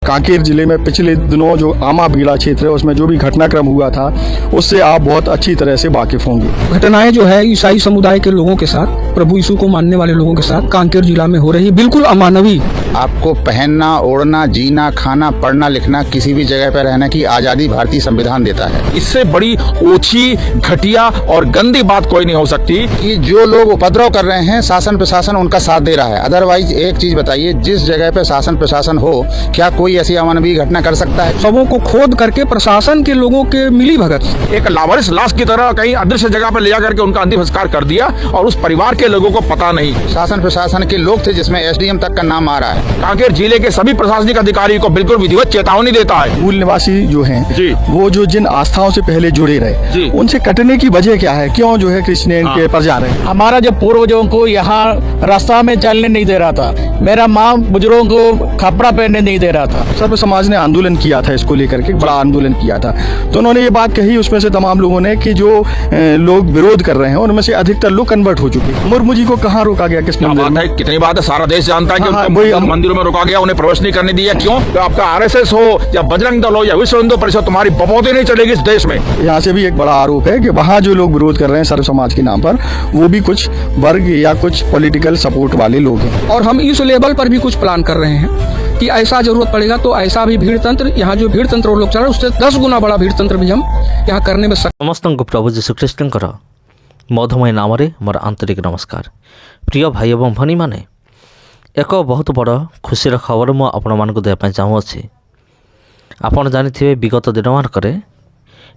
कांकेर जिले में पिछले दिनों जो आमा बीड़ा क्षेत्र है उसमें जो भी घटनाक्रम हुआ था उससे आप बहुत अच्छी तरह से वाकिफ होंगे। घटनाएं जो है ईसाई समुदाय के लोगों के साथ, प्रभु यीशु को मानने वाले लोगों के साथ कांकेर जिला में हो रही है, बिल्कुल अमानवीय। आपको पहनना, ओढ़ना, जीना, खाना, पढ़ना, लिखना, किसी भी जगह पर रहने की आजादी भारतीय संविधान देता है। इससे बड़ी ओछी, घटिया और गंदी बात कोई नहीं हो सकती कि जो लोग उपद्रव कर रहे हैं शासन प्रशासन उनका साथ दे रहा है। अदरवाइज एक चीज बताइए, जिस जगह पे शासन प्रशासन हो, क्या कोई ऐसी अमानवीय घटना कर सकता है? सबों को खोद करके प्रशासन के लोगों के मिली भगत एक लावारिस लाश की तरह कहीं अदृश्य जगह पर ले जा करके उनका अंतिम संस्कार कर दिया और उस परिवार के लोगों को पता नहीं। शासन प्रशासन के लोग थे जिसमें एसडीएम तक का नाम आ रहा है। कांकेर जिले के सभी प्रशासनिक अधिकारी को बिल्कुल विधिवत चेतावनी देता है। मूल निवासी जो हैं जी। वो जो जिन आस्थाओं से पहले जुड़े जी। रहे उनसे कटने की वजह क्या है? क्यों जो है क्रिश्चियन के पर जा रहे हैं? हमारा जब पूर्वजों को यहाँ रास्ता में चलने नहीं दे रहा था, मेरा माँ बुजुर्गों को कपड़ा पहनने नहीं दे रहा था। सर्व समाज ने आंदोलन किया था इसको लेकर के, बड़ा आंदोलन किया था। तो उन्होंने ये बात कही उसमें से तमाम लोगों ने कि जो लोग विरोध कर रहे हैं उनमें से अधिकतर लोग कन्वर्ट हो चुके हैं। मुर्मू जी को कहाँ रोका गया, किस क्या मंदिर बात में? है, कितनी बात है, सारा देश जानता है कि हाँ, उनको वही हम- मंदिरों में रोका गया, उन्हें प्रवेश नहीं करने दिया। क्यों? तो आपका आरएसएस हो या बजरंग दल हो या विश्व हिंदू परिषद, तुम्हारी बपौती नहीं चलेगी इस देश में। यहाँ से भी एक बड़ा आरोप है कि वहाँ जो लोग विरोध कर रहे हैं सर्व समाज के नाम पर, वो भी कुछ वर्ग या कुछ पॉलिटिकल सपोर्ट वाले लोग हैं। और हम इस लेवल पर भी कुछ प्लान कर रहे हैं कि ऐसा जरूरत पड़ेगा तो ऐसा भी भीड़ तंत्र, यहाँ जो भीड़ तंत्र लोग चल रहे हैं उससे 10 गुना बड़ा भीड़ तंत्र भी हम यहाँ करने में समस्त प्रभु जीशु ख्रीष्टर मधुमय नाम मोर आंतरिक नमस्कार। प्रिय भाई एवं भनी माने, एक बहुत बड़ खुशीर खबर मु आपण मानकु देबा चाहूँगी। आपण जानिथिबे विगत दिन मानकरे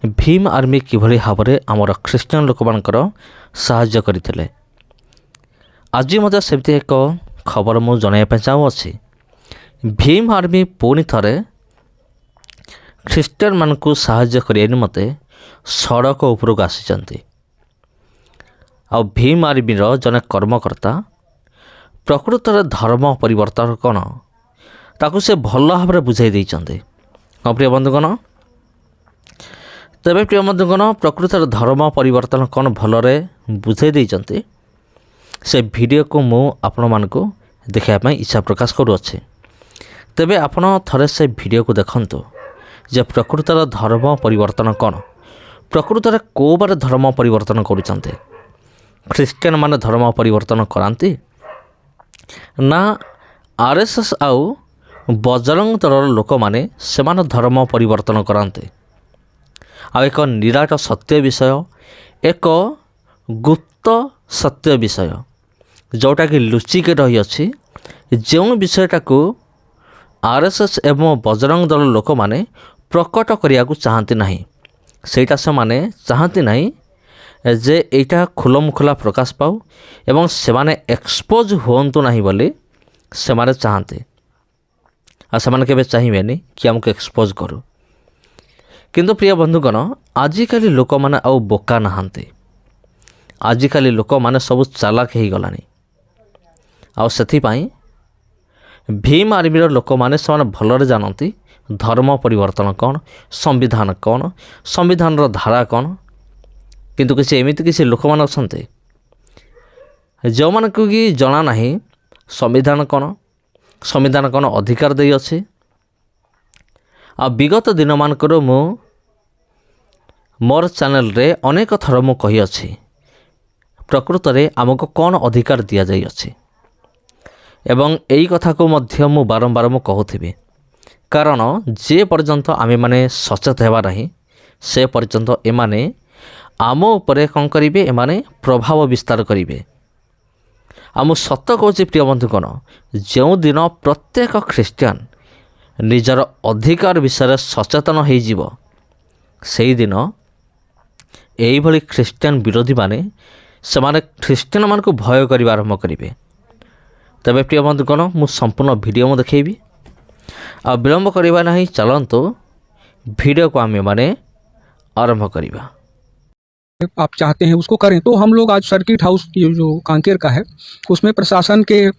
भीम आर्मी किभली भाव में आमर ख्रीष्टियन लोक मानकर साहाय्य करथिले। आज मते सेमती एक खबर मु जणाइबा चाहूँगी। भीम आर्मी पुणी थरे ख्रीष्टियन मानकु साहाय्य करिया निमते सड़क उपरକୁ ଆସିଛନ୍ତି। ଆଉ भीम आर्मीर जने कर्मकर्ता प्रकृतर धर्म परिवर्तन कौन ताकू से भल भाव में बुझाई देइचंते। हाँ प्रिय बंधुगण, तेबे प्रिय बंधुगण, प्रकृतर धर्म परिवर्तन कौन भलरे बुझाई देइचंते से वीडियो को मु आपण मानकु देखाइबा इच्छा प्रकाश करूअछि। तेबे आपण थरे से वीडियो को देखंतु जे प्रकृतर धर्म परिवर्तन कौन, प्रकृतर को बार धर्म परिवर्तन करुचंते। ख्रीष्टियन माने धर्म परिवर्तन करांती ना आरएसएस आउ बजरंग दलर लोक माने सेमान धर्म परिवर्तन करांते। आ एक निराट सत्य विषय, एक गुप्त सत्य विषय जोटा कि लुचिके रही अछि, जो विषयटा को आरएसएस एवं बजरंग दल लोक माने प्रकट करिया को चाहती नहीं। सेटा से माने चाहती नहीं जे एटा खुलमखुला प्रकाश पाऊ एवं सेमाने एक्सपोज होंतु नहीं बोली सेमाने चाहते। आ सेमाने केबे चाहिबेनी कि हमको एक्सपोज करू। किंतु प्रिय बंधुगण, आजिकाली लोक माने आउ बोका नहांते। आजिकाली लोक माने सब चालाक हो गलानी। आ सेथिपाई भीम आर्मीर लोक माने सेमाने भलरे जानती धर्म परिवर्तन कौन, संविधान कौन, संविधान धारा कौन। किंतु किसी एमिति किसी लोक मान अछंते जो मानकु कि जना नाही संविधान कौन अधिकार दे अछि। आ विगत दिन मानकर मु मोर चैनल रे अनेक थर मु कहि अछि प्रकृत रे आमको कौन अधिकार दिया जाई अछि एवं एई कथा को मध्य मु बारंबार मु कहूथिबी। कारण जे पर्यंत आमे माने सचेत हेबा नाही से पर्यंत एमाने आम उपरे कौन करेंगे, एमाने प्रभाव विस्तार करेंगे। आम सत कहूँ प्रिय बंधुगण, जो दिन प्रत्येक ख्रीष्टियान निजर अधिकार विषय सचेतन हो से दिन यही ख्रीष्टियान विरोधी माने से ख्रीष्टियान मान को भय करने आरंभ करेंगे। तबे प्रिय बंधुगण, मु संपूर्ण वीडियो में देखी आ विलंब करवा नहीं, चलतु वीडियो को आम माने आरंभ करवा। आप चाहते हैं उसको करें। तो हम लोग आज सर्किट हाउस जो कांकेर का है उसमें प्रशासन के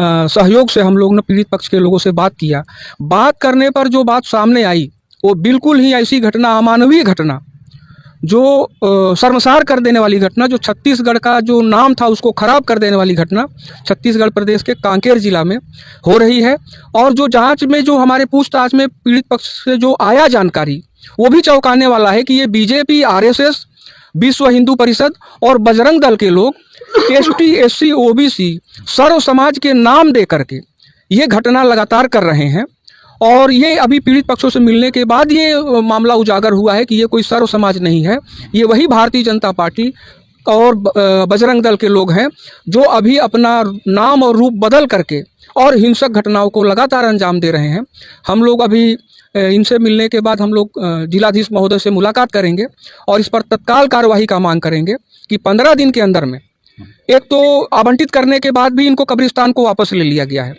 सहयोग से हम लोग ने पीड़ित पक्ष के लोगों से बात किया। बात करने पर जो बात सामने आई वो बिल्कुल ही ऐसी घटना, अमानवीय घटना, जो शर्मसार कर देने वाली घटना, जो छत्तीसगढ़ का जो नाम था उसको खराब कर देने वाली घटना छत्तीसगढ़ प्रदेश के कांकेर जिला में हो रही है। और जो जांच में जो हमारे पूछताछ में पीड़ित पक्ष से जो आया जानकारी वो भी चौंकाने वाला है कि ये बीजेपी, आरएसएस, विश्व हिंदू परिषद और बजरंग दल के लोग एसटी, एससी, ओबीसी, सर्व समाज के नाम दे करके ये घटना लगातार कर रहे हैं। और ये अभी पीड़ित पक्षों से मिलने के बाद ये मामला उजागर हुआ है कि ये कोई सर्व समाज नहीं है, ये वही भारतीय जनता पार्टी और बजरंग दल के लोग हैं जो अभी अपना नाम और रूप बदल करके और हिंसक घटनाओं को लगातार अंजाम दे रहे हैं। हम लोग अभी इनसे मिलने के बाद हम लोग जिलाधीश महोदय से मुलाकात करेंगे और इस पर तत्काल कार्यवाही का मांग करेंगे कि 15 दिन के अंदर में, एक तो आवंटित करने के बाद भी इनको कब्रिस्तान को वापस ले लिया गया है।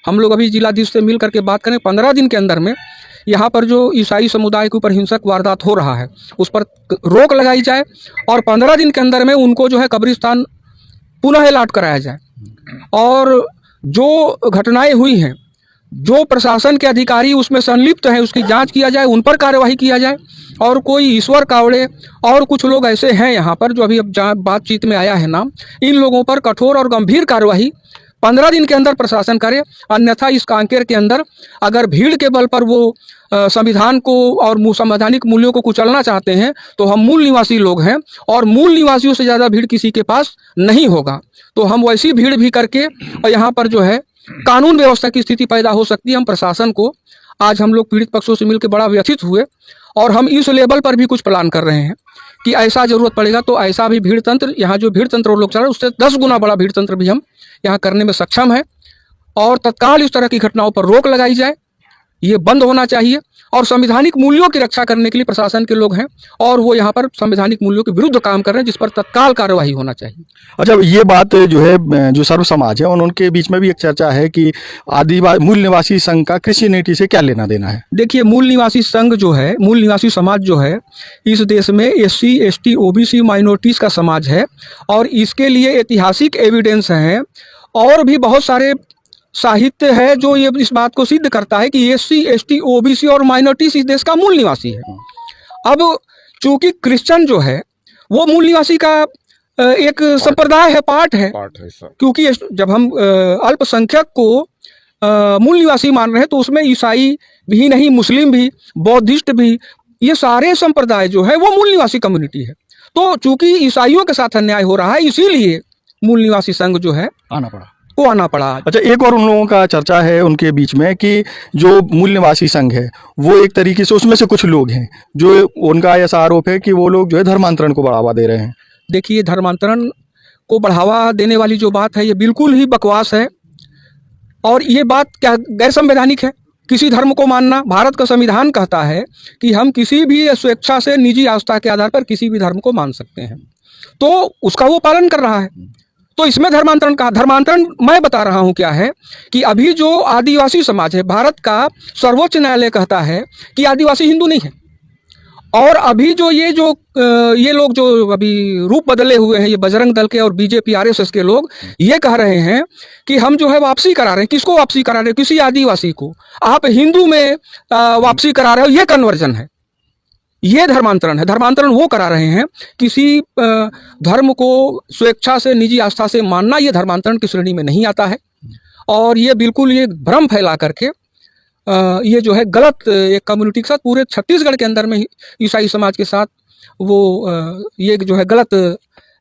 हम लोग अभी जिलाधीश से मिल करके बात करें, 15 दिन के अंदर में यहाँ पर जो ईसाई समुदाय के ऊपर हिंसक वारदात हो रहा है उस पर रोक लगाई जाए और 15 दिन के अंदर में उनको जो है कब्रिस्तान पुनः अलॉट कराया जाए। और जो घटनाएं हुई हैं, जो प्रशासन के अधिकारी उसमें संलिप्त हैं, उसकी जांच किया जाए, उन पर कार्यवाही किया जाए। और कोई ईश्वर कावड़े और कुछ लोग ऐसे हैं यहाँ पर जो अभी अब बातचीत में आया है नाम, इन लोगों पर कठोर और गंभीर कार्यवाही 15 दिन के अंदर प्रशासन करे। अन्यथा इस कांकेर के अंदर अगर भीड़ के बल पर वो संविधान को और संवैधानिक मूल्यों को कुचलना चाहते हैं तो हम मूल निवासी लोग हैं और मूल निवासियों से ज़्यादा भीड़ किसी के पास नहीं होगा। तो हम वैसी भीड़ भी करके और यहाँ पर जो है कानून व्यवस्था की स्थिति पैदा हो सकती है। हम प्रशासन को आज हम लोग पीड़ित पक्षों से मिलकर बड़ा व्यथित हुए और हम इस लेवल पर भी कुछ प्लान कर रहे हैं कि ऐसा जरूरत पड़ेगा तो ऐसा भी भीड़ तंत्र, यहाँ जो भीड़ तंत्र लोग चल रहे हैं उससे 10 गुना बड़ा भीड़ तंत्र भी हम यहाँ करने में सक्षम है। और तत्काल इस तरह की घटनाओं पर रोक लगाई जाए, ये बंद होना चाहिए। और संवैधानिक मूल्यों की रक्षा करने के लिए प्रशासन के लोग हैं और वो यहाँ पर संवैधानिक मूल्यों के विरुद्ध काम कर रहे हैं, जिस पर तत्काल कार्यवाही होना चाहिए। अच्छा, ये बात जो है जो सर्व समाज है उनके बीच में भी एक चर्चा है कि आदिवासी मूल निवासी संघ का कृषि नीति से क्या लेना देना है। देखिए, मूल निवासी संघ जो है, मूल निवासी समाज जो है इस देश में एससी, एसटी, ओबीसी माइनॉरिटीज़ का समाज है और इसके लिए ऐतिहासिक एविडेंस हैं और भी बहुत सारे साहित्य है जो ये इस बात को सिद्ध करता है कि एससी, एसटी, ओबीसी और माइनॉरिटीज इस देश का मूल निवासी है। अब चूंकि क्रिश्चियन जो है वो मूल निवासी का एक संप्रदाय है, पार्ट है, क्योंकि जब हम अल्पसंख्यक को मूल निवासी मान रहे हैं तो उसमें ईसाई भी नहीं, मुस्लिम भी, बौद्धिस्ट भी, ये सारे संप्रदाय जो है वो मूल निवासी कम्युनिटी है। तो चूंकि ईसाइयों के साथ अन्याय हो रहा है इसीलिए मूल निवासी संघ जो है आना पड़ा। अच्छा, एक और उन लोगों का चर्चा है उनके बीच में कि जो मूल निवासी संघ है वो एक तरीके से उसमें से कुछ लोग हैं जो उनका ऐसा आरोप है कि वो लोग जो है धर्मांतरण को बढ़ावा दे रहे हैं। देखिए, धर्मांतरण को बढ़ावा देने वाली जो बात है ये बिल्कुल ही बकवास है और ये बात क्या गैर संवैधानिक है। किसी धर्म को मानना, भारत का संविधान कहता है कि हम किसी भी स्वेच्छा से निजी आस्था के आधार पर किसी भी धर्म को मान सकते हैं, तो उसका वो पालन कर रहा है। तो इसमें धर्मांतरण का धर्मांतरण मैं बता रहा हूं क्या है कि अभी जो आदिवासी समाज है, भारत का सर्वोच्च न्यायालय कहता है कि आदिवासी हिंदू नहीं है। और अभी जो ये लोग जो अभी रूप बदले हुए हैं, ये बजरंग दल के और बीजेपी, आरएसएस के लोग ये कह रहे हैं कि हम जो है वापसी करा रहे हैं। किसको वापसी करा रहे हैं? किसी आदिवासी को। आप हिंदू में वापसी करा रहे हो, ये कन्वर्जन है, ये धर्मांतरण है। धर्मांतरण वो करा रहे हैं, किसी धर्म को स्वेच्छा से, निजी आस्था से मानना ये धर्मांतरण की श्रेणी में नहीं आता है। और ये बिल्कुल ये भ्रम फैला करके ये जो है गलत एक कम्युनिटी के साथ, पूरे छत्तीसगढ़ के अंदर में ईसाई समाज के साथ वो ये जो है गलत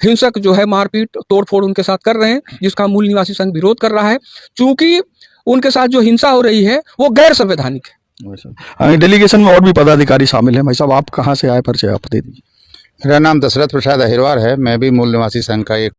हिंसक जो है मारपीट, तोड़फोड़ उनके साथ कर रहे हैं, जिसका मूल निवासी संघ विरोध कर रहा है। चूंकि उनके साथ जो हिंसा हो रही है वो गैर संवैधानिक है। डेलीगेशन में और भी पदाधिकारी शामिल हैं। भाई साहब, आप कहाँ से आए, परिचय आप दे दीजिए। मेरा नाम दशरथ प्रसाद अहिरवार है। मैं भी मूल निवासी संघ का एक